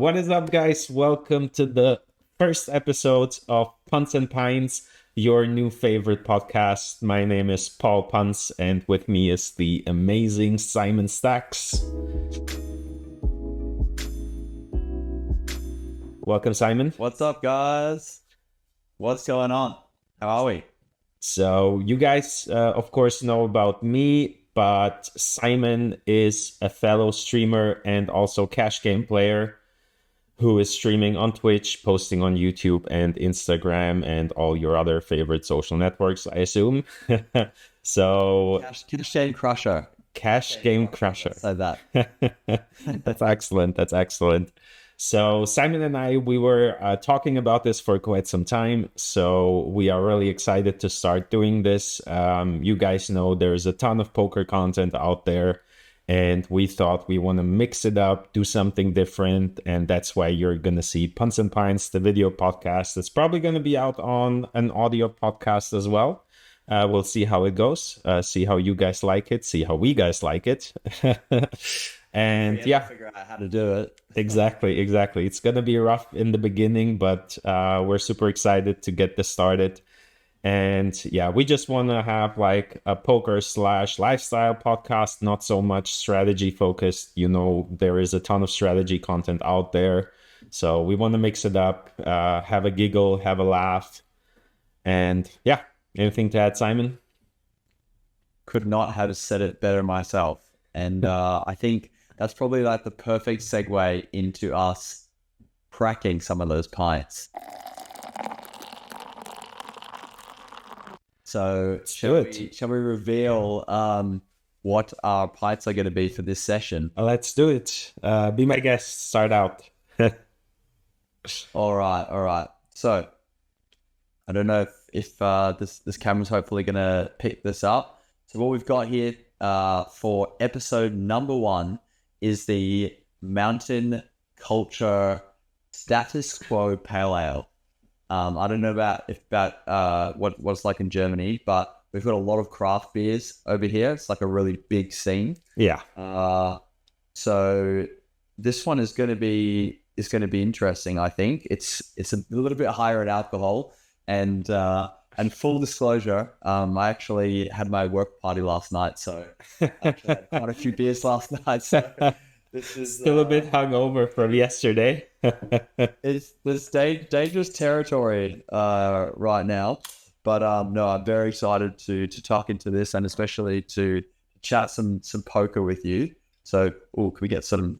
What is up, guys? Welcome to the first episode of Punts and Pints, your new favorite podcast. My name is Paul Punts, and with me is the amazing Simon Stacks. Welcome, Simon. What's up, guys? What's going on? How are we? So, you guys, of course, know about me, but Simon is a fellow streamer and also cash game player who is streaming on Twitch, posting on YouTube and Instagram and all your other favorite social networks, I assume. So, Cash Game Crusher. Cash Game Crusher. Say that. That's excellent. That's excellent. So Simon and I, we were talking about this for quite some time. So we are really excited to start doing this. You guys know there's a ton of poker content out there, and we thought we want to mix it up, do something different. And that's why you're going to see Punts and Pints, the video podcast. It's probably going to be out on an audio podcast as well. We'll see how it goes, see how you guys like it, see how we guys like it. And yeah, figure out how to do it. Exactly. It's gonna be rough in the beginning, but we're super excited to get this started. And yeah, we just want to have like a poker / lifestyle podcast, not so much strategy focused. You know, there is a ton of strategy content out there, so we want to mix it up, have a giggle, have a laugh. And yeah, anything to add, Simon? Could not have said it better myself. And I think that's probably like the perfect segue into us cracking some of those pints. So shall we reveal what our pints are going to be for this session? Let's do it. Be my guest. Start out. All right. So I don't know if this camera's hopefully going to pick this up. So what we've got here for episode number 1 is the Mountain Culture Status Quo Pale Ale. I don't know about what it's like in Germany, but we've got a lot of craft beers over here. It's like a really big scene. Yeah. So this one is going to be interesting. I think it's a little bit higher in alcohol, and full disclosure, I actually had my work party last night, so I actually had quite a few beers last night. So this is still a bit hungover from yesterday. it's dangerous territory right now, but no, I'm very excited to talk into this, and especially to chat some poker with you. So, can we get some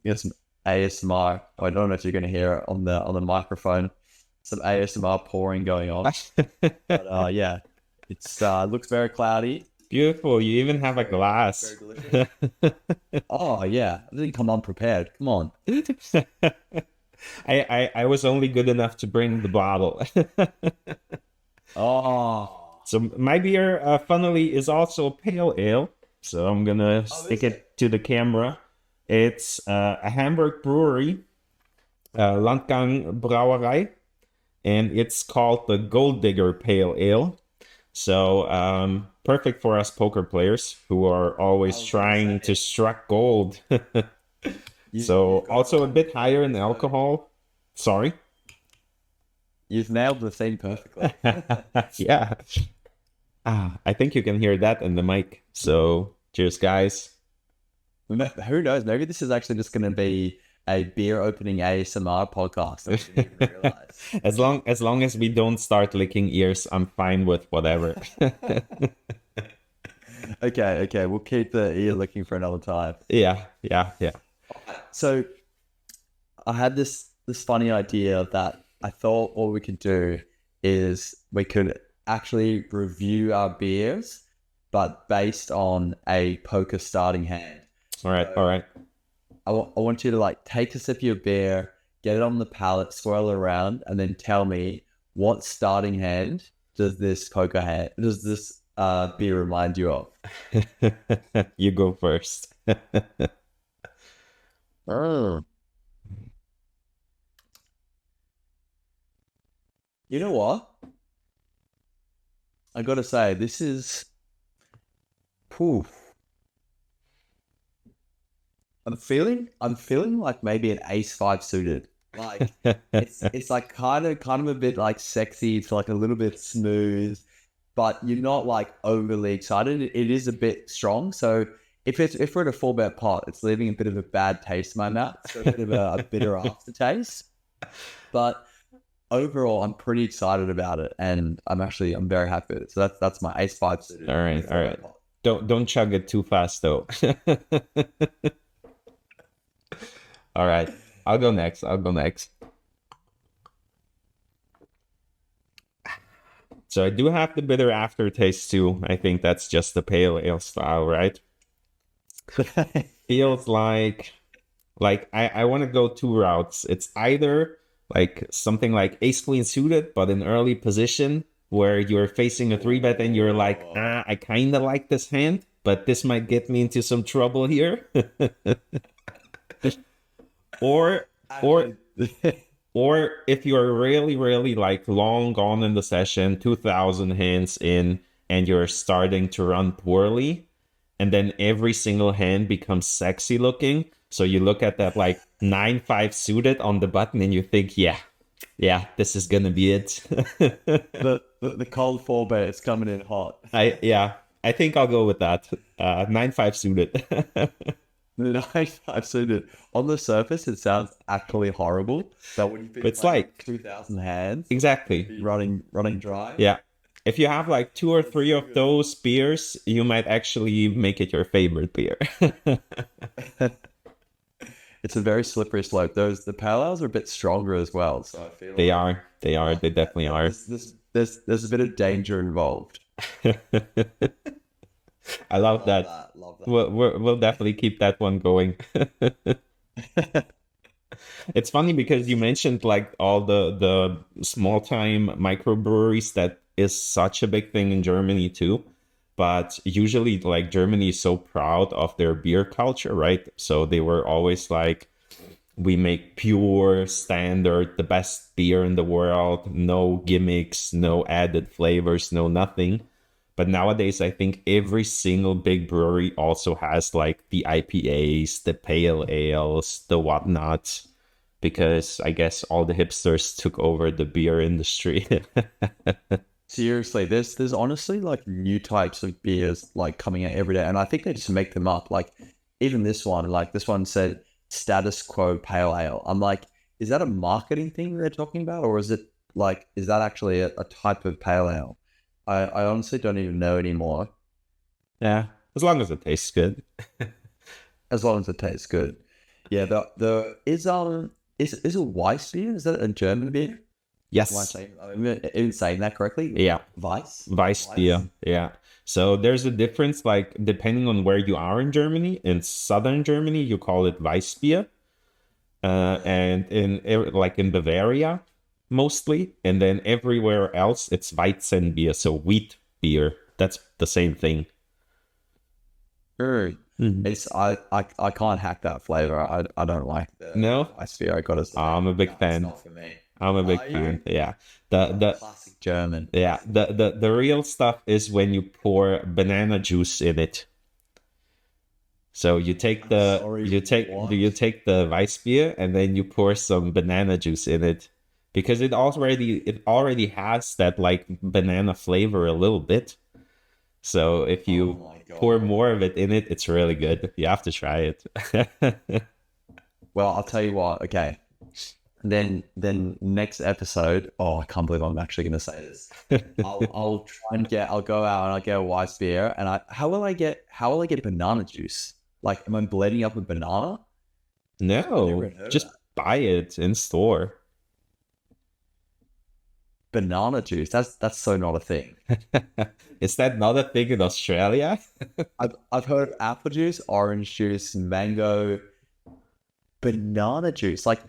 ASMR? I don't know if you're going to hear it on the microphone. Some ASMR pouring going on. But yeah, it looks very cloudy. Beautiful. You even have a glass. Very delicious. Oh yeah, I didn't come unprepared. Come on. I was only good enough to bring the bottle. Oh. So my beer, funnily, is also pale ale. So I'm gonna stick it to the camera. It's a Hamburg brewery, Landgang Brauerei. And it's called the Gold Digger Pale Ale. So perfect for us poker players who are always trying to strike gold. So also a bit higher in alcohol. Sorry. You've nailed the thing perfectly. Yeah. I think you can hear that in the mic. So cheers, guys. Who knows? Maybe this is actually just going to be a beer opening ASMR podcast. I didn't even realize. As long as we don't start licking ears, I'm fine with whatever. Okay. We'll keep the ear licking for another time. Yeah. So I had this funny idea that I thought what we could do is we could actually review our beers, but based on a poker starting hand. All right. I want you to like take a sip of your beer, get it on the palate, swirl it around, and then tell me what starting hand does this beer remind you of? You go first. You know what? I gotta say, this is poof. I'm feeling like maybe an ace 5 suited. Like it's like kind of a bit like sexy. It's like a little bit smooth, but you're not like overly excited. It is a bit strong. So if we're at a 4-bet pot, it's leaving a bit of a bad taste in my mouth. So a bit of a bitter aftertaste. But overall, I'm pretty excited about it, and I'm very happy with it. So that's my ace five suited. All right, all right. Don't chug it too fast though. All right, I'll go next. So I do have the bitter aftertaste too. I think that's just the pale ale style, right? Feels like I want to go two routes. It's either like something like ace queen suited, but in early position where you're facing a 3-bet and you're like, I kind of like this hand, but this might get me into some trouble here. or or or if you're really, really like long gone in the session, 2000 hands in, and you're starting to run poorly, and then every single hand becomes sexy looking. So you look at that like 9-5 suited on the button and you think, yeah, this is gonna be it. the cold 4-bet is coming in hot. I think I'll go with that. 9-5 suited. The 9-5 suited. On the surface, it sounds actually horrible. But when you feel It's like 2,000 hands, exactly running dry. Yeah. If you have like 2 or 3 of those beers, you might actually make it your favorite beer. It's a very slippery slope. The pale ales are a bit stronger as well. So I feel They definitely are. There's a bit of danger involved. I love that. Love that. We'll definitely keep that one going. It's funny because you mentioned like all the small time microbreweries. That is such a big thing in Germany too. But usually like Germany is so proud of their beer culture, right? So they were always like, we make pure standard, the best beer in the world, no gimmicks, no added flavors, no nothing. But nowadays, I think every single big brewery also has like the IPAs, the pale ales, the whatnot, because I guess all the hipsters took over the beer industry. Seriously, there's honestly like new types of beers like coming out every day, and I think they just make them up. Like even this one said status quo pale ale. I'm like, is that a marketing thing they're talking about, or is that actually a type of pale ale? I honestly don't even know anymore. Yeah, as long as it tastes good. As long as it tastes good. Yeah, the is it Weiss beer? Is that a German beer? Yes. Am I even saying that correctly? Yeah. Weiss beer. Yeah. So there's a difference, like depending on where you are in Germany. In southern Germany, you call it Weissbier, and in Bavaria, mostly, and then everywhere else it's Weizenbier, so wheat beer. That's the same thing. Sure. It's I can't hack that flavor. I don't like the No, Weiss beer. I gotta say, I'm a big fan. It's not for me. I'm a big fan. Yeah. The classic German. Yeah, the real stuff is when you pour banana juice in it. So you take the Weissbier and then you pour some banana juice in it, because it already has that like banana flavor a little bit. So if you pour more of it in it, it's really good. You have to try it. Well, I'll tell you what. Okay. Then next episode. Oh, I can't believe I'm actually going to say this. I'll go out and I'll get a Weiss beer, and how will I get banana juice? Like, am I blending up a banana? No, just buy it in store. Banana juice. That's so not a thing. Is that not a thing in Australia? I've heard of apple juice, orange juice, mango, banana juice. Like,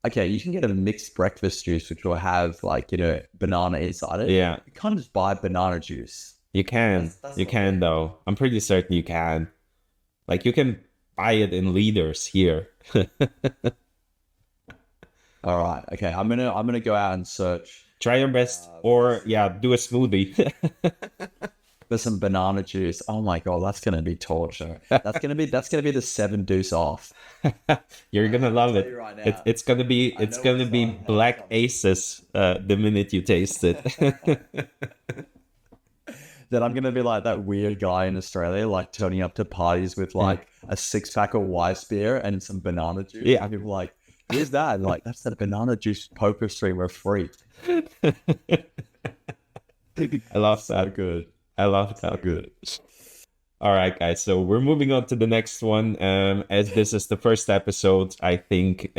okay, you can get a mixed breakfast juice, which will have like, banana inside it. Yeah. You can't just buy banana juice. You can. You can though. I'm pretty certain you can. Like you can buy it in liters here. All right. Okay. I'm gonna go out and search. Try your best, or do a smoothie. with some banana juice. Oh my God, that's gonna be torture. That's gonna be the 7 deuce off. You're gonna love Tell it. you right It's now. it's gonna be I it's know what gonna be starting hell's black coming. aces the minute you taste it. That I'm gonna be like that weird guy in Australia, like turning up to parties with like a 6-pack of Weiss beer and some banana juice. Yeah. And people are like, "Where's that?" And like, that's the banana juice poker stream. We're free. I love So that. good. I love So that. good. All right, guys. So we're moving on to the next one. As this is the first episode, I think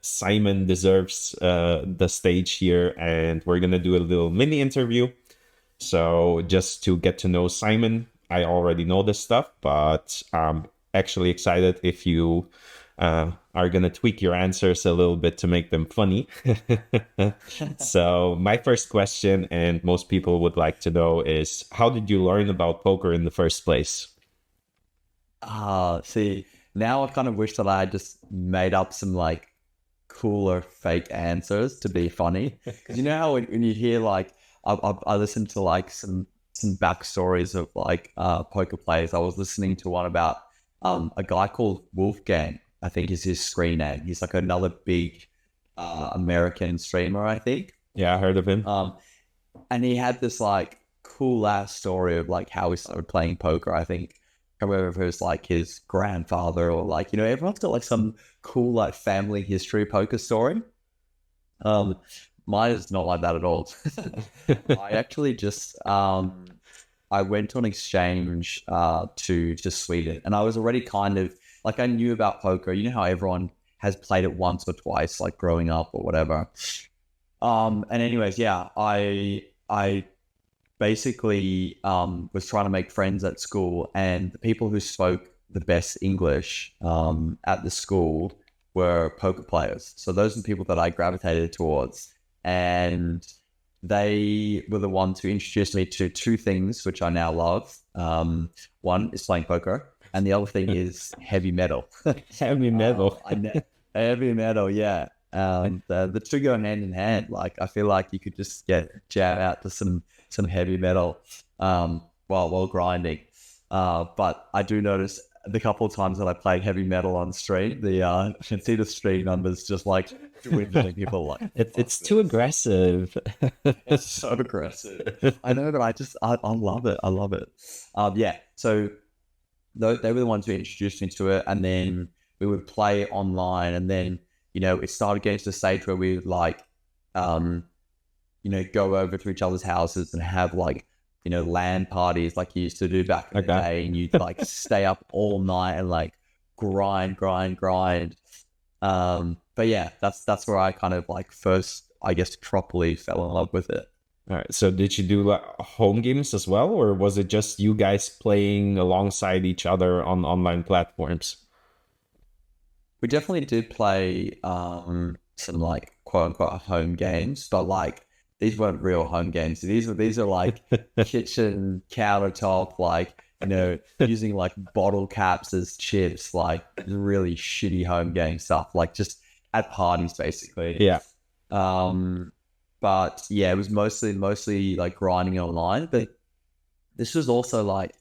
Simon deserves the stage here, and we're gonna do a little mini interview. So just to get to know Simon, I already know this stuff, but I'm actually excited if you are gonna tweak your answers a little bit to make them funny. So my first question, and most people would like to know, is how did you learn about poker in the first place? See, now I kind of wish that I had just made up some like cooler fake answers to be funny. Because you know how when you hear like, I listened to like some backstories of like poker players. I was listening to one about a guy called Wolfgang. I think is his screen name. He's like another big American streamer, I think. Yeah, I heard of him. And he had this like cool ass story of like how he started playing poker. I think however it was like his grandfather or like, you know, everyone's got like some cool like family history poker story. Mine is not like that at all. I actually just I went on exchange to Sweden, and I was already kind of like I knew about poker. You know how everyone has played it once or twice, like growing up or whatever. And anyways, yeah, I basically was trying to make friends at school, and the people who spoke the best English at the school were poker players. So those are the people that I gravitated towards, and they were the ones who introduced me to two things which I now love. One is playing poker, and the other thing is heavy metal. Heavy metal. Heavy metal, yeah. The two go hand in hand. Like I feel like you could just jam out to some heavy metal while grinding. But I do notice the couple of times that I play heavy metal on stream, I can see the stream numbers just like dwindling. People like It's too aggressive. it's so aggressive. I know, but I love it. I love it. Yeah. So they were the ones who introduced me to it, and then we would play online, and then you know it started getting to the stage where we would like, you know, go over to each other's houses and have like, you know, LAN parties like you used to do back in the day, and you'd like stay up all night and like grind. But yeah, that's where I kind of like first, I guess, properly fell in love with it. All right. So did you do like home games as well, or was it just you guys playing alongside each other on online platforms? We definitely did play some like quote unquote home games, but like these weren't real home games. These are like kitchen countertop, like, you know, using like bottle caps as chips, like really shitty home game stuff, like just at parties basically. Yeah. But yeah, it was mostly like grinding online. But this was also like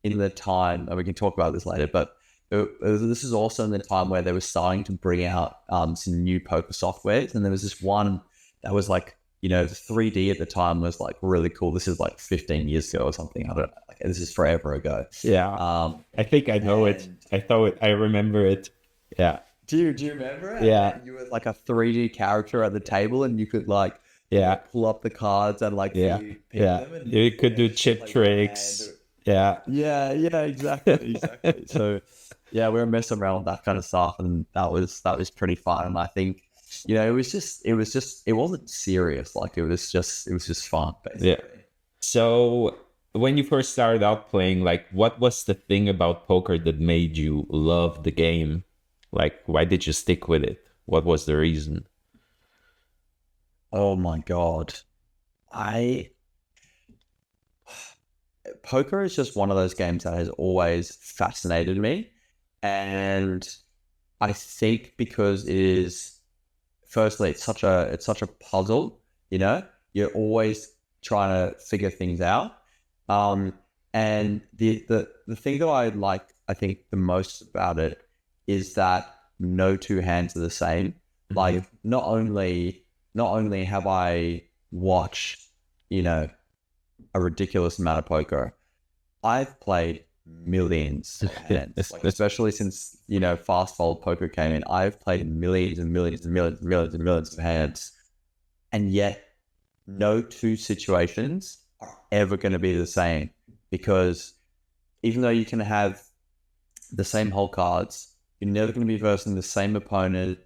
in the time, and we can talk about this later, but this is also in the time where they were starting to bring out some new poker softwares, and there was this one that was like, you know, the 3D at the time was like really cool. This is like 15 years ago or something. I don't know. Like, this is forever ago. Yeah. I think I know it. I remember it. Yeah. Do you remember it? Yeah. And you were like a 3D character at the table, and you could like pull up the cards and like pick them. And you could do chip tricks. Yeah. Yeah, exactly. So yeah, we were messing around with that kind of stuff, and that was pretty fun. And I think, you know, it wasn't serious. Like it was just fun, basically. Yeah. So when you first started out playing, like what was the thing about poker that made you love the game? Like why did you stick with it? What was the reason? Oh my God. Poker is just one of those games that has always fascinated me. And I think because it is, firstly, it's such a puzzle, you know, you're always trying to figure things out. And And the thing that I like, I think the most about it is that no two hands are the same. Like not only have I watched, you know, a ridiculous amount of poker, I've played millions of hands, like especially since, you know, fast fold poker came in. I've played millions and millions and millions and millions and millions of hands, and yet no two situations are ever going to be the same, because even though you can have the same whole cards, you're never going to be versing the same opponent,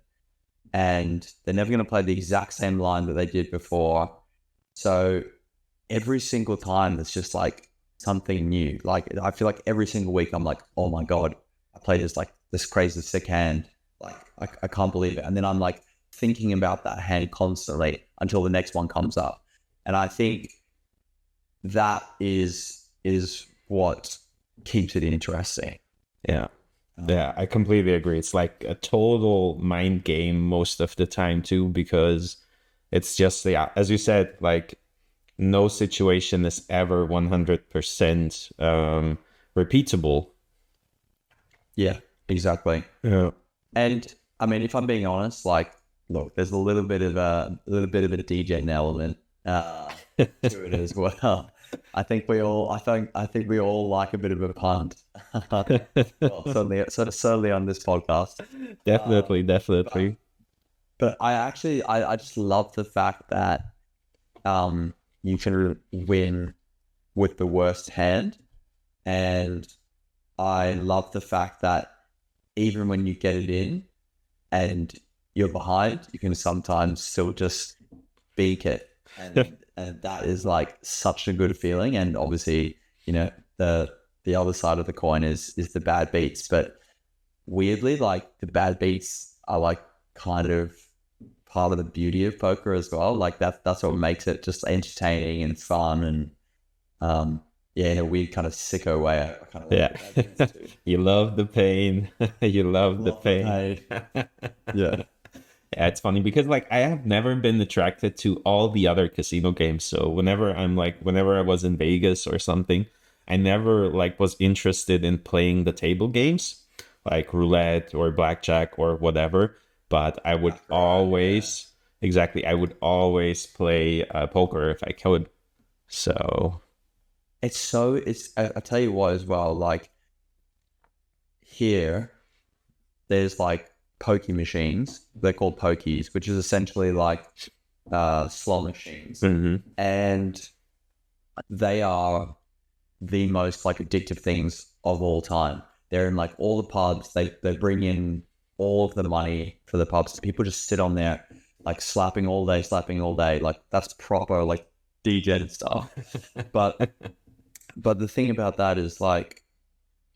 and they're never going to play the exact same line that they did before. So every single time it's just like something new. Like I feel like every single week I'm like, oh my God, I played this crazy sick hand. Like I can't believe it. And then I'm like thinking about that hand constantly until the next one comes up. And I think that is what keeps it interesting. Yeah. Yeah, I completely agree. It's like a total mind game most of the time too, because it's just, yeah, as you said, like no situation is ever 100% repeatable. Yeah, exactly. Yeah. And I mean, if I'm being honest, like, look, there's a little bit of a DJ element to it as well. I think we all like a bit of a punt. Well, certainly on this podcast. Definitely. But I just love the fact that you can win with the worst hand, and I love the fact that even when you get it in and you're behind, you can sometimes still just beak it, and that is like such a good feeling. And obviously, you know, the other side of the coin is the bad beats, but weirdly, like the bad beats are like kind of part of the beauty of poker as well. Like that's what makes it just entertaining and fun, and yeah, in a weird kind of sicko way. I kind of Yeah. You love the pain. You love the pain. Yeah. Yeah, it's funny because like I have never been attracted to all the other casino games. So whenever I was in Vegas or something, I never like was interested in playing the table games like roulette or blackjack or whatever. But I would always, exactly, I would always play poker if I could. So I tell you what as well, like here, there's like pokey machines. They're called pokies, which is essentially like slot machines. And they are the most like addictive things of all time. They're in like all the pubs. They bring in all of the money for the pubs. People just sit on there like slapping all day. Like that's proper like DJ stuff. But the thing about that is like,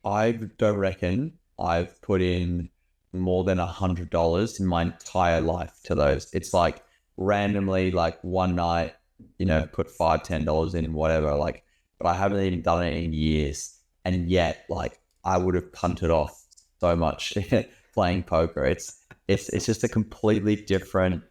I don't reckon I've put in more than $100 in my entire life to those. It's like randomly, like one night, you know, put $5-10 in, whatever. Like, but I haven't even done it in years, and yet, like, I would have punted off so much playing poker. It's just a completely different,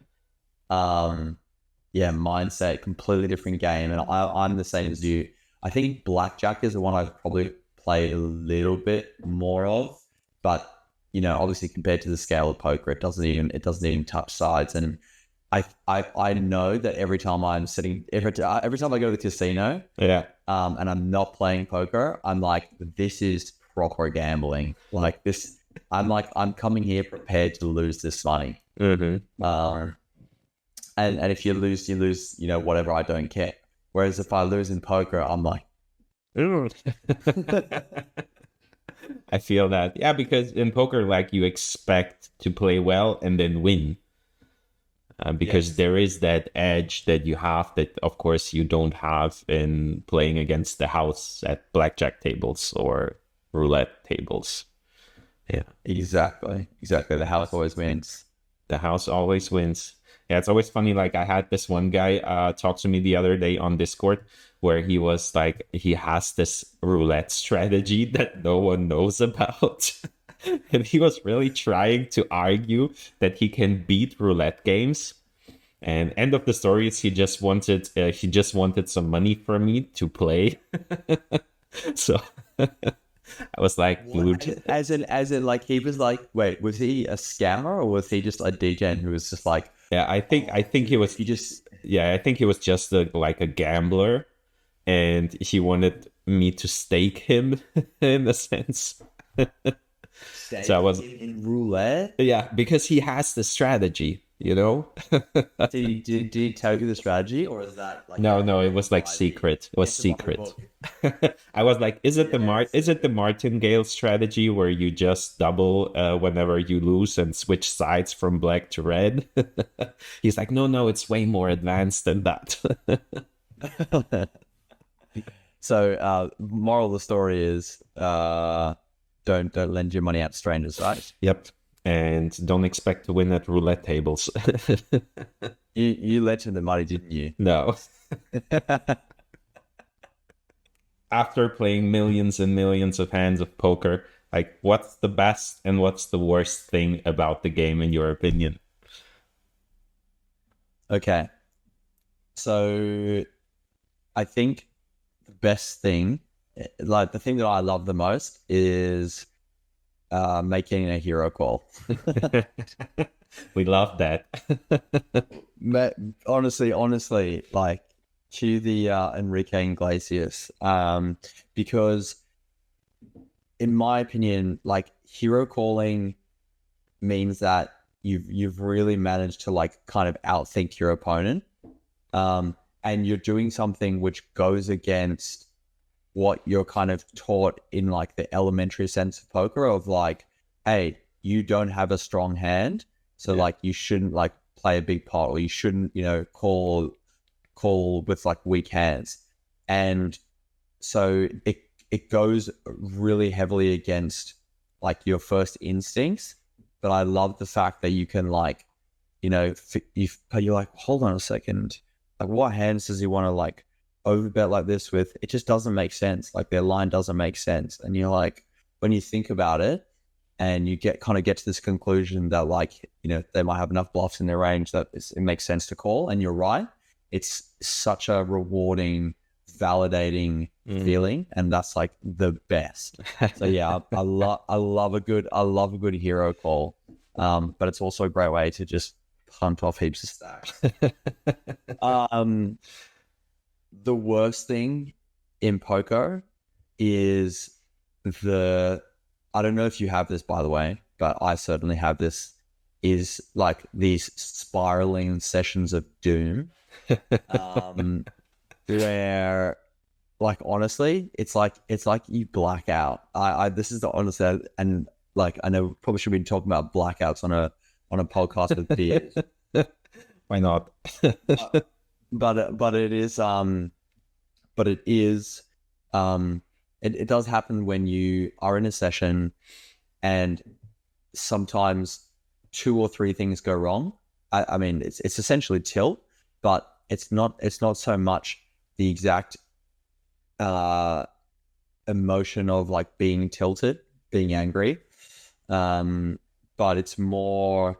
mindset, completely different game. And I'm the same as you. I think blackjack is the one I've probably played a little bit more of, but you know, obviously compared to the scale of poker, it doesn't even touch sides. And I know that every time I'm sitting, every time I go to the casino, yeah, and I'm not playing poker, I'm like, this is proper gambling. Like this, I'm coming here prepared to lose this money. And if you lose, you know, whatever, I don't care. Whereas if I lose in poker, I'm like, I feel that. Yeah, because in poker, like you expect to play well and then win. Because there is that edge that you have that, of course, you don't have in playing against the house at blackjack tables or roulette tables. Yeah, exactly. The house always wins. The house always wins. Yeah, it's always funny. Like I had this one guy talk to me the other day on Discord where he was like, he has this roulette strategy that no one knows about. And he was really trying to argue that he can beat roulette games. And end of the story is he just wanted some money from me to play. So I was like, dude, As in, like he was like, wait, was he a scammer or was he just a DJ who was just like, yeah, I think he was, you just yeah, I think he was just like a gambler, and he wanted me to stake him in a sense. So I stayed was, in roulette? yeah, because he has the strategy, you know. Did he tell you the strategy, or is that like No, a no, it was like proprietary? secret. It was It's above the secret. book. I was like, Yes. is it the martingale strategy where you just double whenever you lose and switch sides from black to red? He's like, no, no, it's way more advanced than that. So, moral of the story is, don't lend your money out to strangers, right? Yep. And don't expect to win at roulette tables. You lent him the money, didn't you? No. After playing millions and millions of hands of poker, like, what's the best and what's the worst thing about the game in your opinion? Okay. So I think the best thing, like the thing that I love the most, is making a hero call. We love that. Honestly, like to the Enrique Iglesias, because in my opinion, like hero calling means that you've really managed to like kind of outthink your opponent, and you're doing something which goes against what you're kind of taught in like the elementary sense of poker of like, hey, you don't have a strong hand, so Yeah. like you shouldn't like play a big pot, or you shouldn't, call with like weak hands. And so it goes really heavily against like your first instincts. But I love the fact that you can like, you're like, hold on a second, like what hands does he want to like overbet like this with? It just doesn't make sense. Like their line doesn't make sense. And you're like, when you think about it, and you get to this conclusion that like, they might have enough bluffs in their range that it makes sense to call, and you're right. It's such a rewarding, validating feeling, and that's like the best. So yeah, I love a good hero call, but it's also a great way to just punt off heaps of stacks. The worst thing in poker is I don't know if you have this, by the way, but I certainly have this, is like these spiraling sessions of doom, where like, honestly, it's like you black out. This is the honest, and like, I know we probably should be talking about blackouts on a podcast with beers. Why not? But it is it does happen when you are in a session, and sometimes 2 or 3 things go wrong. I mean, it's essentially tilt, but it's not so much the exact emotion of like being tilted, being angry, but it's more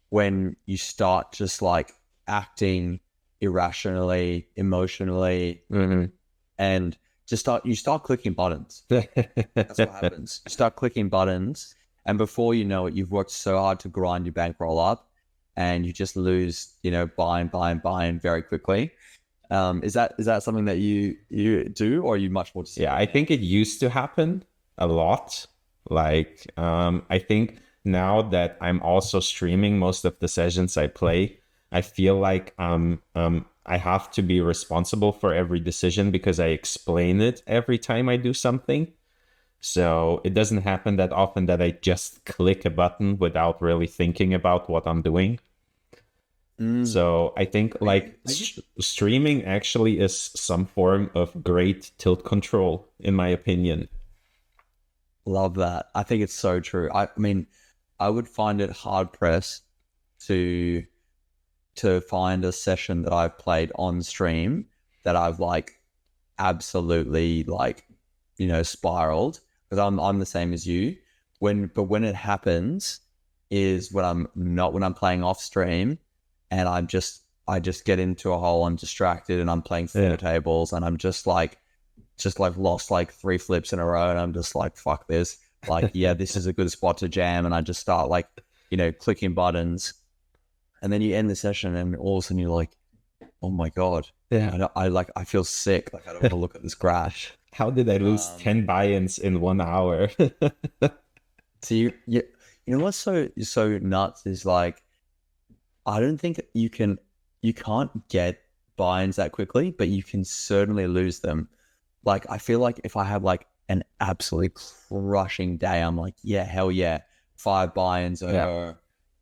when you start just like acting irrationally, emotionally, and you start clicking buttons. That's what happens. You start clicking buttons, and before you know it, you've worked so hard to grind your bankroll up, and you just lose, buying very quickly. Is that something that you do, or are you much more? Yeah, I think it used to happen a lot. Like, I think now that I'm also streaming most of the sessions I play, I feel like I have to be responsible for every decision because I explain it every time I do something. So it doesn't happen that often that I just click a button without really thinking about what I'm doing. So I think like streaming actually is some form of great tilt control, in my opinion. Love that. I think it's so true. I mean, I would find it hard pressed to find a session that I've played on stream that I've like absolutely like, spiraled, because I'm the same as you. But when it happens is when I'm playing off stream, and I just get into a hole, I'm distracted, and I'm playing 4 tables, and I'm just like just like lost like 3 flips in a row, and I'm just like, fuck this. Like, yeah, this is a good spot to jam, and I just start like, clicking buttons, and then you end the session, and all of a sudden you're like, oh my god, Yeah. I feel sick. Like, I don't want to look at this graph. How did I lose 10 buy-ins in 1 hour? So you know what's so nuts is like, I don't think you can't get buy-ins that quickly, but you can certainly lose them. Like, I feel like if I have like an absolutely crushing day, I'm like, yeah, hell yeah, 5 buy-ins over,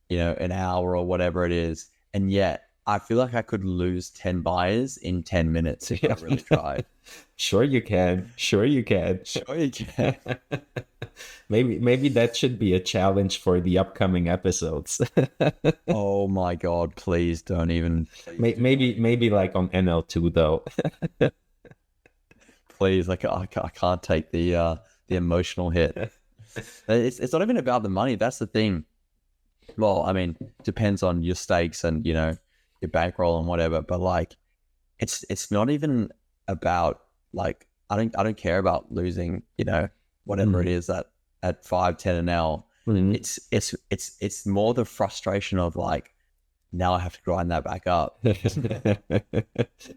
an hour or whatever it is. And yet I feel like I could lose 10 buyers in 10 minutes if I really tried. Sure you can. Sure you can. Sure you can. Maybe that should be a challenge for the upcoming episodes. Oh my god, please don't even. Maybe like on NL2 though. Please, like, I can't take the emotional hit. It's not even about the money. That's the thing. Well, I mean, depends on your stakes and your bankroll and whatever. But like, it's not even about like, I don't care about losing whatever it is at 5-10 an hour. It's more the frustration of like, now I have to grind that back up.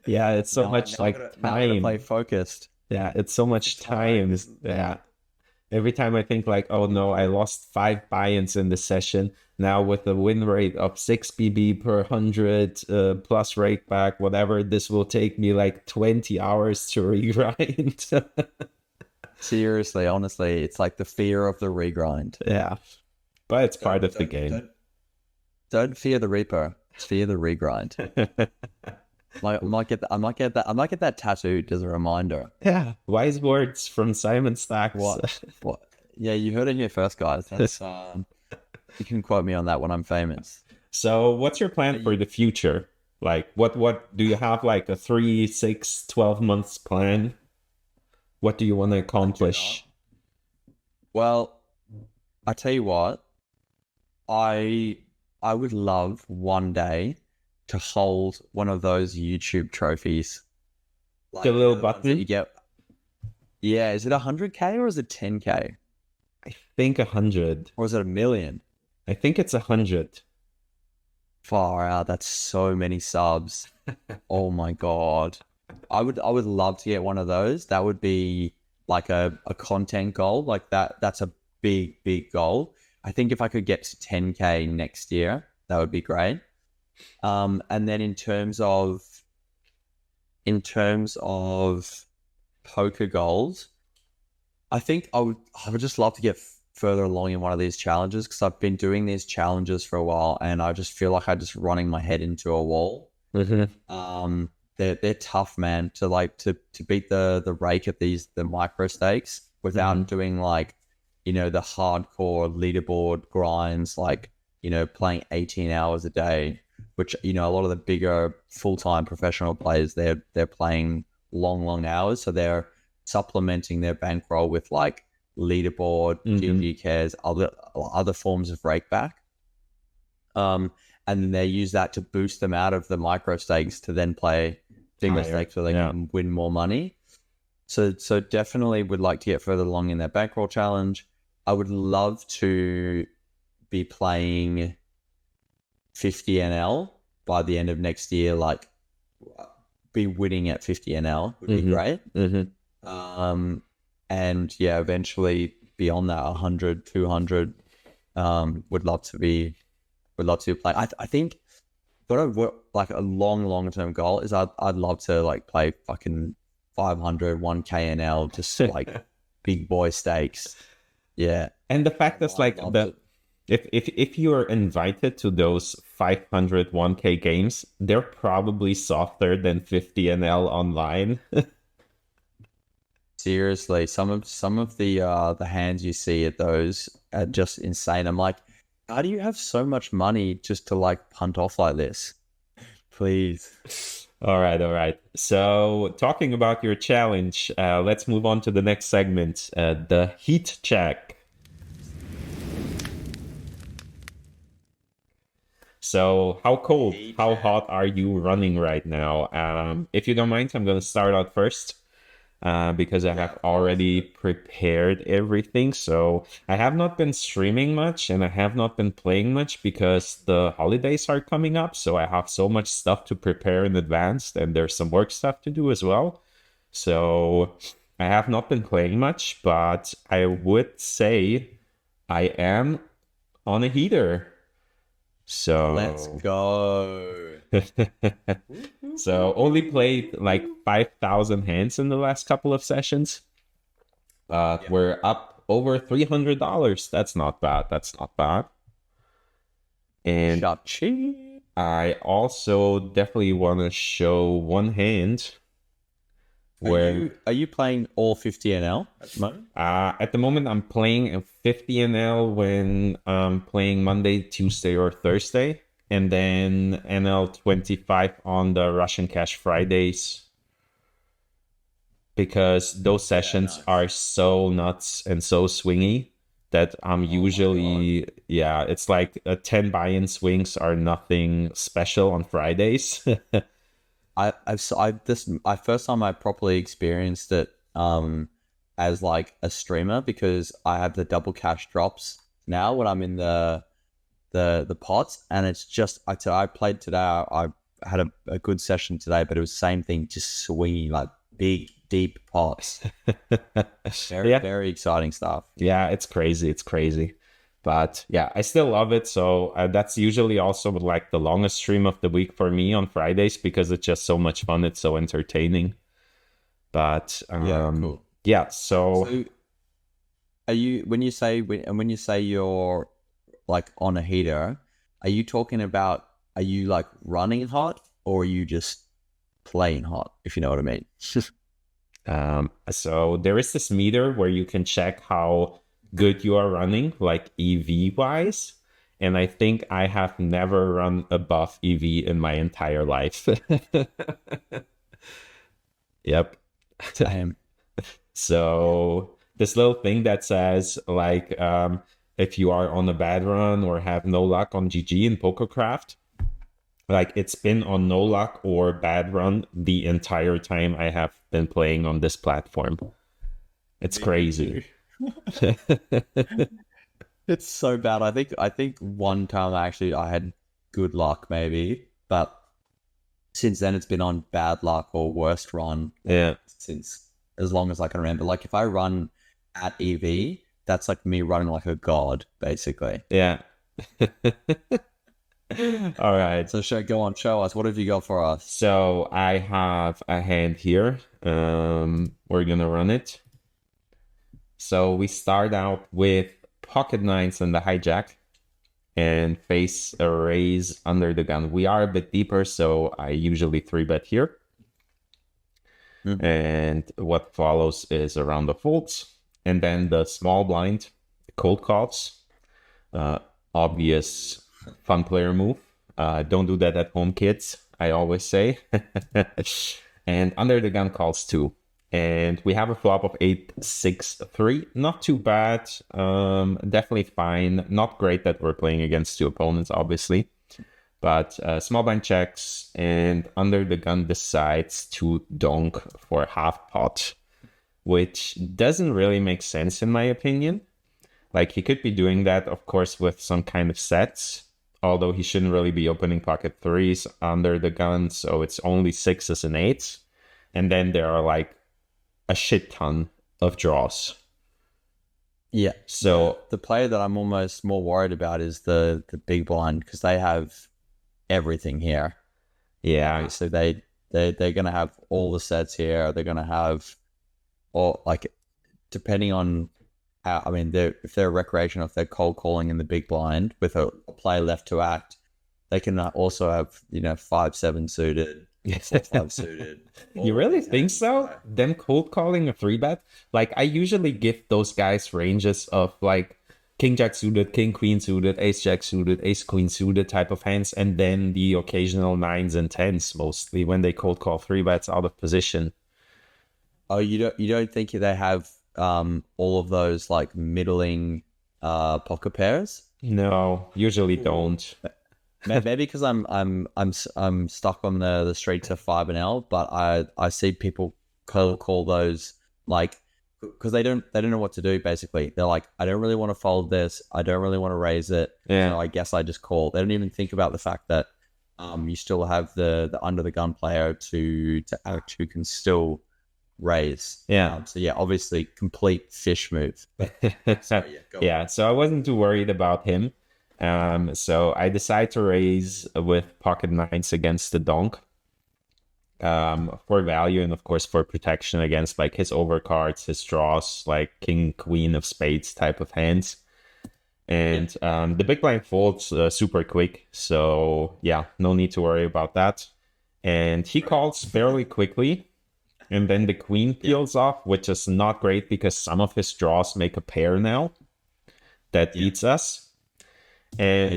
Yeah, it's so much like time. time. I gotta play focused. Yeah, it's so much time. Yeah. Every time I think like, oh no, I lost 5 buy-ins in the session. Now with a win rate of 6 BB per 100 plus rake back, whatever, this will take me like 20 hours to regrind. Seriously, honestly, it's like the fear of the regrind. Yeah, but it's part of the game. Don't fear the reaper. Fear the regrind. Like, I might get that tattooed as a reminder. Yeah, wise words from Simon Stacks. What? Yeah, you heard it here first, guys. That's you can quote me on that when I'm famous. So, what's your plan for the future? Like, what do you have? Like a 3, 6, 12 months plan? What do you want to accomplish? Well, I tell you what, I would love one day to hold one of those YouTube trophies. Like, the little button you get. Yeah, is it 100K or is it 10K? I think 100. Or is it 1,000,000? I think it's 100. Far out. That's so many subs. Oh my god. I would love to get one of those. That would be like a content goal. Like that's a big goal. I think if I could get to 10K next year, that would be great. And then in terms of poker goals, I think I would just love to get further along in one of these challenges, because I've been doing these challenges for a while and I just feel like I'm just running my head into a wall. Mm-hmm. They're tough, man, to beat the rake at the micro stakes without doing like, the hardcore leaderboard grinds, like, playing 18 hours a day, which, a lot of the bigger full-time professional players, they're playing long hours. So they're supplementing their bankroll with like leaderboard, GG cares, other forms of rake back. And then they use that to boost them out of the micro stakes to then play bigger stakes so they can win more money. So definitely would like to get further along in their bankroll challenge. I would love to be playing 50 NL by the end of next year, like be winning at 50 NL would be great. And yeah, eventually beyond that, 100, 200, would love to be playing. I think like a long-term goal is I'd love to like play fucking 500, 1K NL, just like big boy stakes. Yeah. And the fact is like if you're invited to those 500 1K games, they're probably softer than 50 NL online. Seriously, some of the hands you see at those are just insane. I'm like, how do you have so much money just to like punt off like this? Please. All right. So talking about your challenge, let's move on to the next segment, the heat check. So how cold, how hot are you running right now? If you don't mind, I'm going to start out first. because I have already prepared everything. So I have not been streaming much and I have not been playing much because the holidays are coming up. So I have so much stuff to prepare in advance, and there's some work stuff to do as well. So I have not been playing much, but I would say I am on a heater. Let's So go. so only played like 5,000 hands in the last couple of sessions, but we're up over $300. That's not bad. That's not bad. And Cha-ching. I also definitely want to show one hand where Are you playing all 50 NL at the moment? at the moment I'm playing a 50 NL when I'm playing Monday, Tuesday, or Thursday, and then NL 25 on the Russian Cash Fridays, because those sessions nice. are so nuts and so swingy that I'm usually, yeah, it's like 10 buy-in swings are nothing special on Fridays. I first time I properly experienced it as like a streamer, because I have the double cash drops now when I'm in the pots, and it's just I played today. I had a good session today, but it was the same thing, just swinging like big deep pots. Very Yeah. very exciting stuff. Yeah, it's crazy. It's crazy. But yeah, I still love it. So that's usually also like the longest stream of the week for me on Fridays, because it's just so much fun. It's so entertaining. But Cool. yeah, so So are you when you say you're like on a heater, are you talking about, are you like running hot, or are you just playing hot, if you know what I mean? so there is this meter where you can check how good you are running, like EV wise. And I think I have never run above EV in my entire life. Yep. Damn. So this little thing that says like if you are on a bad run or have no luck on GG in PokerCraft, like it's been on no luck or bad run the entire time I have been playing on this platform. It's crazy. It's so bad. I think one time I had good luck maybe, but since then it's been on bad luck or worst run Yeah. since as long as I can remember. Like if I run at EV, that's like me running like a god, basically. Yeah. All right. So show us. What have you got for us? So I have a hand here. We're gonna run it. So we start out with pocket nines and the hijack and face a raise under the gun. We are a bit deeper, so I usually 3-bet here. Mhm. And what follows is a round of folds. And then the small blind, cold calls. Obvious fun player move. Don't do that at home, kids, I always say. And under the gun calls 2. And we have a flop of 8-6-3. Not too bad. Definitely fine. Not great that we're playing against 2 opponents, obviously. But small blind checks, and under the gun decides to donk for half pot, which doesn't really make sense in my opinion. Like he could be doing that, of course, with some kind of sets, although he shouldn't really be opening pocket 3s under the gun, so it's only 6s and 8s. And then there are like a shit ton of draws. Yeah. So The player that I'm almost more worried about is the big blind, because they have everything here. yeah, So they're gonna have all the sets here. They're gonna have all, like, depending on how, I mean, if they're recreational, if they're cold calling in the big blind with a player left to act, they can also have 5-7 suited, 4-5 suited. You really think so? Them cold calling a 3-bet? Like I usually give those guys ranges of like king jack suited, king queen suited, ace jack suited, ace queen suited type of hands, and then the occasional 9s and 10s mostly when they cold call 3-bets out of position. Oh, you don't think they have all of those like middling pocket pairs? No, usually don't. Maybe because I'm stuck on the street to 5 and L, but I see people call those like, because they don't know what to do. Basically, they're like, I don't really want to fold this. I don't really want to raise it. Yeah. So I guess I just call. They don't even think about the fact that you still have the under the gun player to act who can still raise. Yeah. So yeah, obviously complete fish move. So, Yeah, so I wasn't too worried about him. So I decided to raise with pocket nines against the donk, for value and of course for protection against like his overcards, his draws, like king, queen of spades type of hands. And the big blind folds super quick, so yeah, no need to worry about that. And he calls fairly quickly, and then the queen peels off, which is not great because some of his draws make a pair now that beats us. And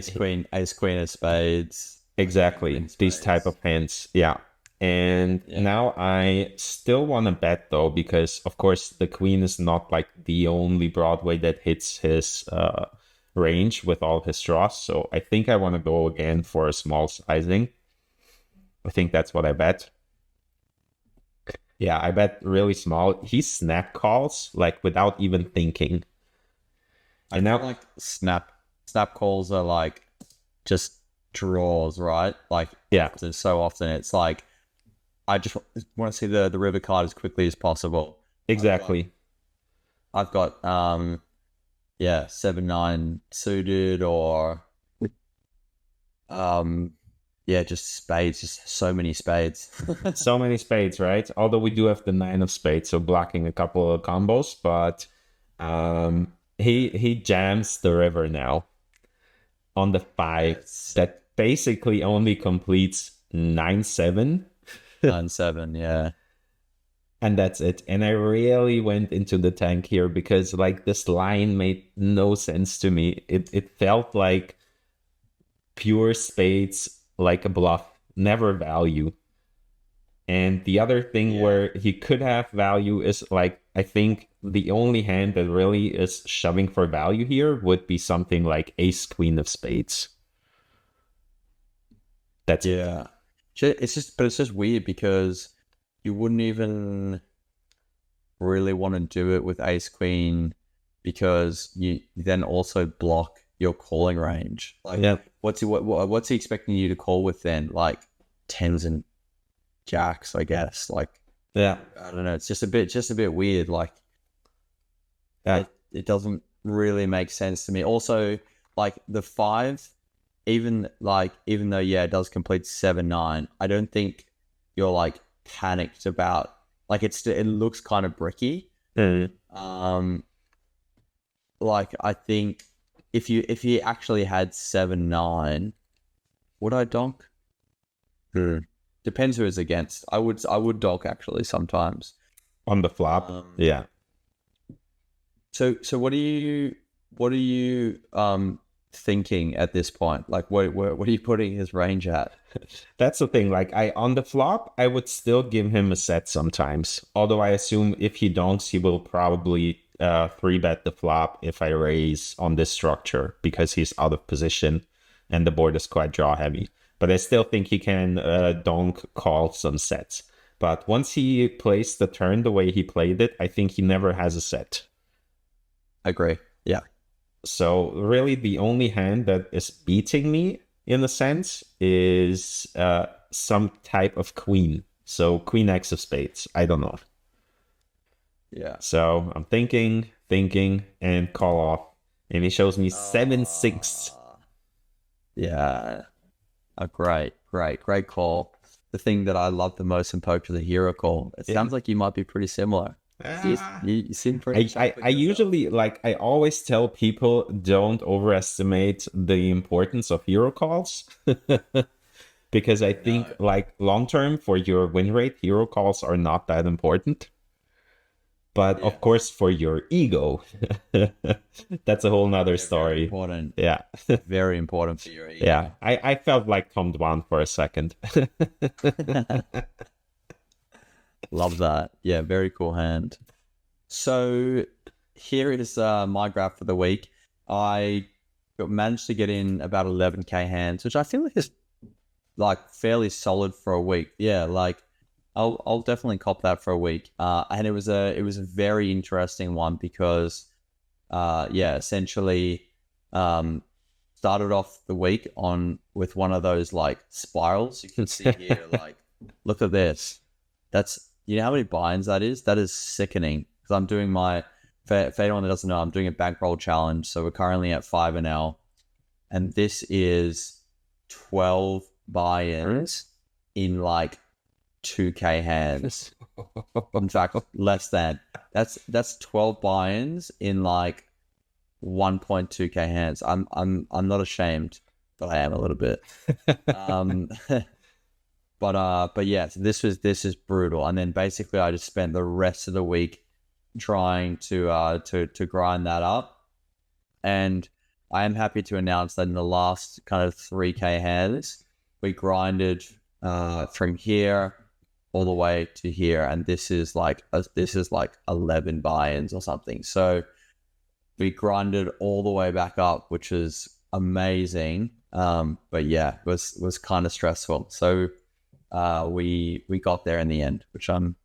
ace queen of spades. exactly, these type of hands, yeah. And now I still want to bet though, because of course the queen is not like the only Broadway that hits his range with all his draws. So I think I want to go again for a small sizing. I think that's what I bet. Yeah, I bet really small. He snap calls like without even thinking. And now like snap calls are like just draws, right? Like yeah, so often it's like I just want to see the river card as quickly as possible. Exactly. I've got 7-9 suited or just spades, just so many spades. So many spades, right? Although we do have the 9 of spades, so blocking a couple of combos, but he jams the river now on the 5 that basically only completes 9-7. 9-7, yeah. And that's it. And I really went into the tank here because like this line made no sense to me. It felt like pure spades, like a bluff, never value. And the other thing where he could have value is like, I think the only hand that really is shoving for value here would be something like ace queen of spades. That's it. It's just weird because you wouldn't even really want to do it with ace queen because you then also block your calling range. Like, what's he expecting you to call with then? Like tens and jacks, I guess. Like, I don't know. It's just a bit weird. Like, it doesn't really make sense to me. Also, like the 5, even though it does complete 7-9, I don't think you're like panicked about like it looks kind of bricky. Like I think if you actually had 7-9, would I donk? Depends who it's against. I would donk actually sometimes on the flop. So what are you thinking at this point? Like what are you putting his range at? That's the thing. Like on the flop, I would still give him a set sometimes. Although I assume if he donks, he will probably 3-bet the flop if I raise on this structure because he's out of position and the board is quite draw heavy. But I still think he can donk call some sets. But once he plays the turn the way he played it, I think he never has a set. Agree. Yeah. So really the only hand that is beating me in a sense is some type of queen. So queen X of spades. I don't know. Yeah. So I'm thinking, and call off. And he shows me 7-6. Yeah. A great call. The thing that I love the most in poker is the hero call. It sounds like you might be pretty similar. You seem pretty. I usually I always tell people don't overestimate the importance of hero calls because I think like long term for your win rate, hero calls are not that important. But of course, for your ego, that's a whole nother story. Very important. Yeah. Very important for your ego. Yeah. I felt like Tom Dwan for a second. Love that. Yeah, very cool hand. So here is my graph for the week. I managed to get in about 11k hands, which I feel like is like fairly solid for a week. Yeah, like I'll definitely cop that for a week. And it was a very interesting one because, yeah, essentially, started off the week with one of those like spirals. You can see here, like, look at this. That's, you know how many buy-ins that is? That is sickening. Because I'm doing for anyone that doesn't know, I'm doing a bankroll challenge. So we're currently at 5 an hour, and this is 12 buy-ins in like 2K hands. In fact, less than. That's 12 buy-ins in like 1.2K hands. I'm not ashamed, but I am a little bit. Um, but yeah, so this is brutal. And then basically I just spent the rest of the week trying to grind that up. And I am happy to announce that in the last kind of 3K hands, we grinded from here all the way to here, and this is like 11 buy-ins or something. So we grinded all the way back up, which is amazing. But yeah, it was kind of stressful. So we got there in the end, which I'm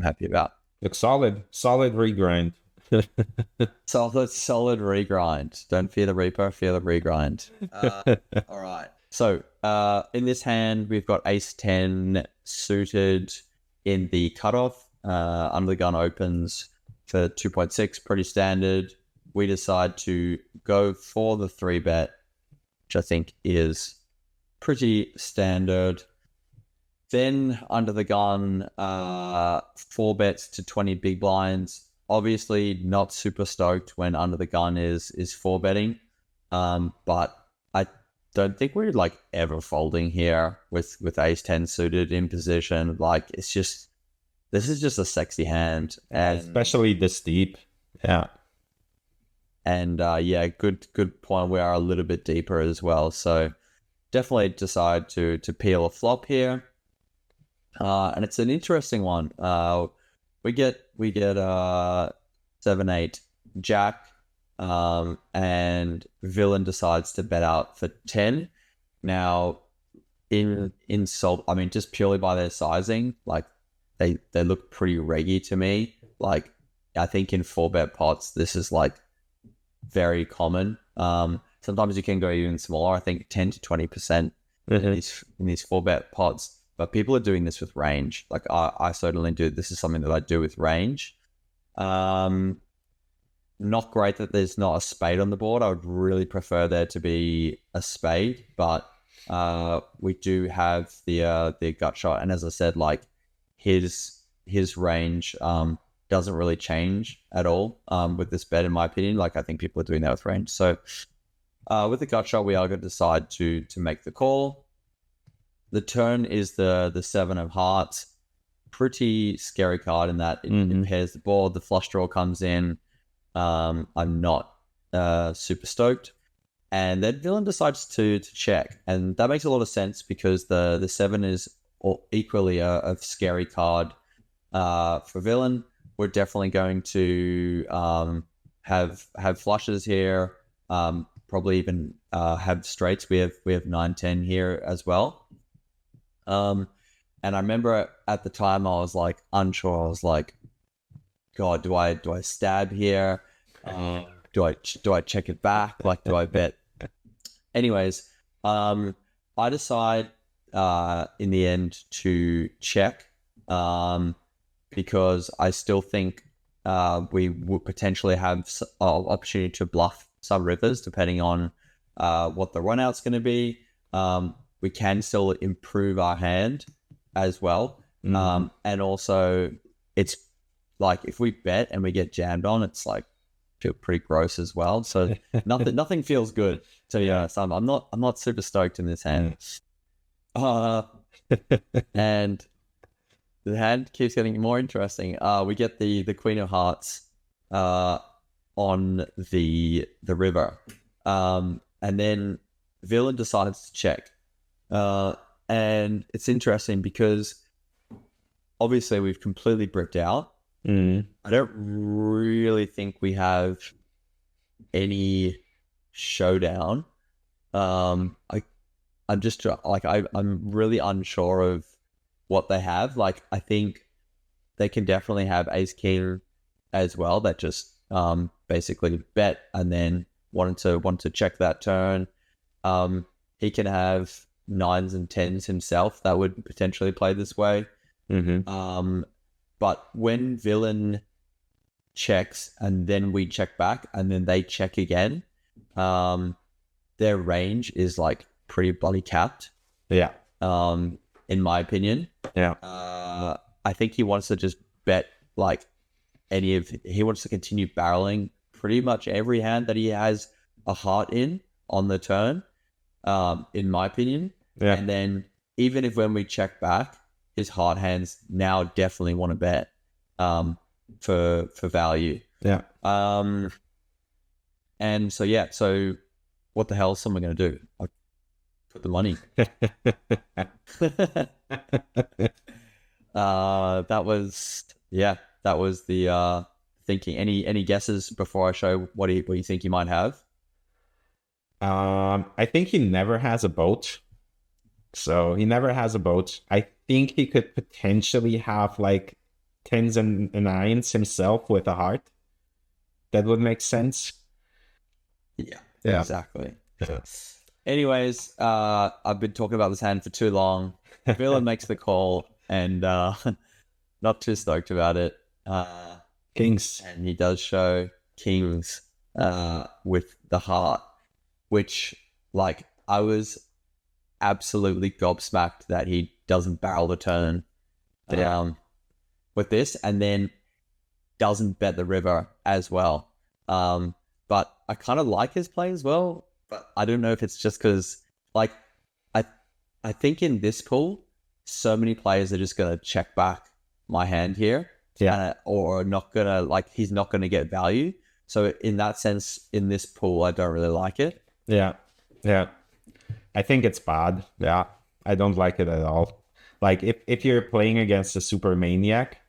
happy about. Look, solid regrind. Solid regrind. Don't fear the Reaper, fear the regrind. All right. So in this hand, we've got Ace 10 suited in the cutoff. Under the gun opens for 2.6, pretty standard. We decide to go for the 3-bet, which I think is pretty standard. Then under the gun, 4 bets to 20 big blinds. Obviously not super stoked when under the gun is 4 betting. But I don't think we're like ever folding here with Ace 10 suited in position. Like this is just a sexy hand, and especially this deep. Yeah. And yeah, good point. We are a little bit deeper as well. So definitely decide to peel a flop here. And it's an interesting one. We get 7-8 Jack, and villain decides to bet out for 10. Now, in salt, I mean, just purely by their sizing, like they look pretty reggy to me. Like I think in 4-bet pots, this is like very common. Sometimes you can go even smaller. I think 10 to 20% in these 4-bet pots. But people are doing this with range. Like I certainly do. This is something that I do with range. Not great that there's not a spade on the board. I would really prefer there to be a spade, but we do have the gut shot. And as I said, like his range doesn't really change at all with this bet, in my opinion. Like I think people are doing that with range. So with the gut shot, we are going to decide to make the call. The turn is the 7 of hearts. Pretty scary card in that it pairs the board. The flush draw comes in. I'm not super stoked. And then villain decides to check. And that makes a lot of sense because the 7 is equally a scary card for villain. We're definitely going to have flushes here. Probably even have straights. We have 9-10 here as well. And I remember at the time I was like unsure. I was like, God, do I stab here? Do I check it back? Like, do I bet? Anyways, I decide in the end to check because I still think we would potentially have opportunity to bluff some rivers depending on what the run out's going to be. We can still improve our hand as well. And also it's like if we bet and we get jammed on, it's like feel pretty gross as well. So nothing feels good, to be honest. I'm not super stoked in this hand. And the hand keeps getting more interesting. We get the Queen of Hearts on the river. And then villain decides to check. And it's interesting because obviously we've completely bricked out. I don't really think we have any showdown. I'm just like I'm really unsure of what they have. Like, I think they can definitely have ace king as well, that just basically bet and then wanted to check that turn. He can have nines and tens himself that would potentially play this way. But when villain checks and then we check back and then they check again, their range is like pretty bloody capped. Yeah. In my opinion. Yeah. I think he wants to just bet like he wants to continue barreling pretty much every hand that he has a heart in on the turn, in my opinion. Yeah. And then even if when we check back, his heart hands now definitely want to bet for value. Yeah. And so what the hell is someone going to do? I'll put the money. That was the thinking. Any guesses before I show what you think you might have? I think he never has a boat. So he never has a boat. I think he could potentially have like tens and nines himself with a heart. That would make sense. Yeah. Exactly. Yeah. Anyways, I've been talking about this hand for too long. Villain makes the call and not too stoked about it. Kings. And he does show kings with the heart, which, like, I was absolutely gobsmacked that he doesn't barrel the turn with this, and then doesn't bet the river as well. But I kind of like his play as well, but I don't know if it's just because, like, I think in this pool, so many players are just going to check back my hand here. Yeah. Or not going to, like, he's not going to get value. So in that sense, in this pool, I don't really like it. Yeah. Yeah. I think it's bad. Yeah. I don't like it at all. Like, if you're playing against a super maniac,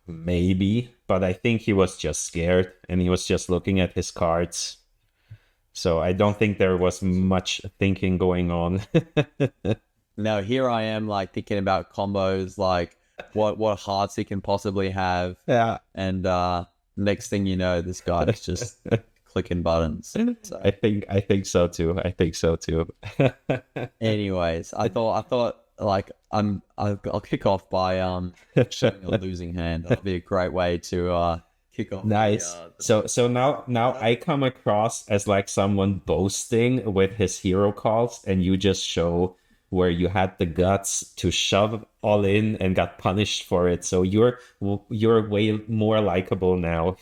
maybe, but I think he was just scared and he was just looking at his cards. So I don't think there was much thinking going on. Now here I am, like, thinking about combos, like what hearts he can possibly have. Yeah. And next thing you know, this guy is just clicking buttons. So. I think so too. I think so too. Anyways, I thought like I'll kick off by showing a losing hand. That'll be a great way to kick off. Nice. So now I come across as like someone boasting with his hero calls, and you just show where you had the guts to shove all in and got punished for it. So you're way more likable now.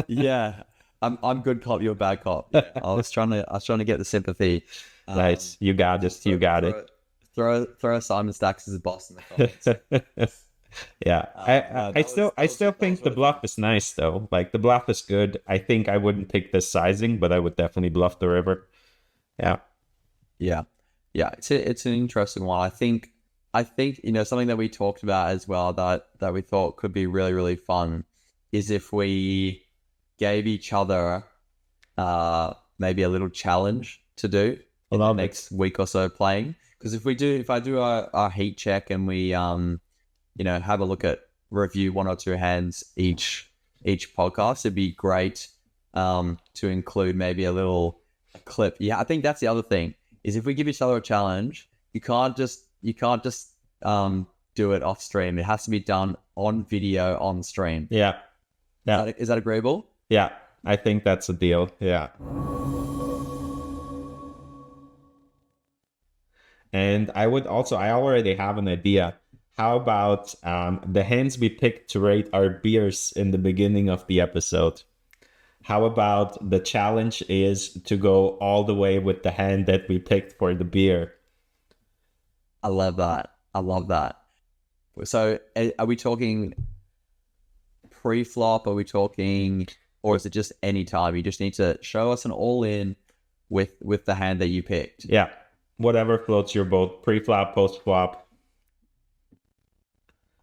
Yeah, I'm good cop, you're bad cop. Yeah, I was trying to get the sympathy. Nice, you got it. You got it. Throw Simon Stacks as a boss in the comments. Yeah, I still think the bluff is nice though. Like, the bluff is good. I think I wouldn't pick this sizing, but I would definitely bluff the river. Yeah. It's an interesting one. I think something that we talked about as well that we thought could be really, really fun is if we gave each other maybe a little challenge to do in the next week or so playing. Because if I do our heat check and we have a look at review one or two hands each podcast, it'd be great to include maybe a little clip. Yeah, I think that's the other thing is if we give each other a challenge, you can't just do it off stream. It has to be done on video on stream. Yeah. Is that agreeable? Yeah, I think that's a deal. Yeah. And I already have an idea. How about the hands we picked to rate our beers in the beginning of the episode? How about the challenge is to go all the way with the hand that we picked for the beer? I love that. So are we talking pre-flop? Are we talking, or is it just any time? You just need to show us an all-in with the hand that you picked. Yeah, whatever floats your boat, pre-flop, post-flop.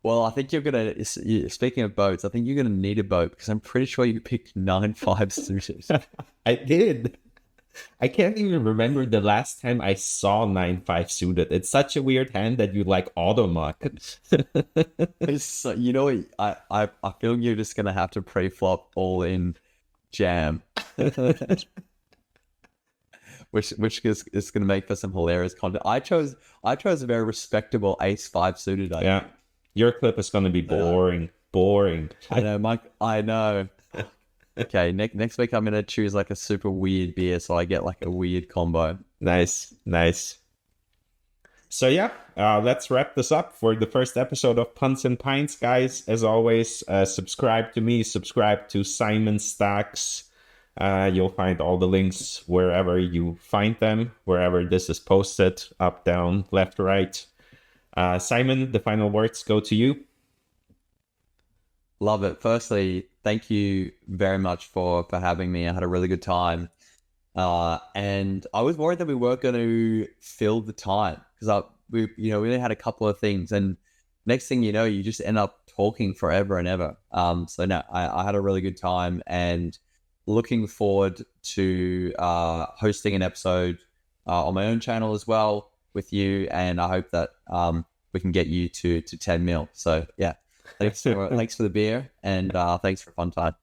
Well, I think speaking of boats, I think you're going to need a boat because I'm pretty sure you picked 9-5 suited. I did. I can't even remember the last time I saw 9-5 suited. It's such a weird hand that you like auto muck. It's so, you know what, I feel you're just gonna have to pre-flop all in jam, which is gonna make for some hilarious content. I chose a very respectable ace five suited. Yeah. Your clip is going to be boring. Boring. I know, Mike. I know. Okay, next week I'm gonna choose like a super weird beer, so I get like a weird combo. Nice. Nice. So yeah, let's wrap this up for the first episode of Punts and Pints, guys. As always, subscribe to me, subscribe to Simon Stacks. You'll find all the links wherever you find them, wherever this is posted, up, down, left, right. Simon, the final words go to you. Love it. Firstly, thank you very much for having me. I had a really good time. And I was worried that we weren't going to fill the time because we only had a couple of things, and next thing you know, you just end up talking forever and ever. So no, I had a really good time, and looking forward to hosting an episode on my own channel as well with you, and I hope that we can get you to 10 mil. So yeah, thanks for the beer, and thanks for a fun time.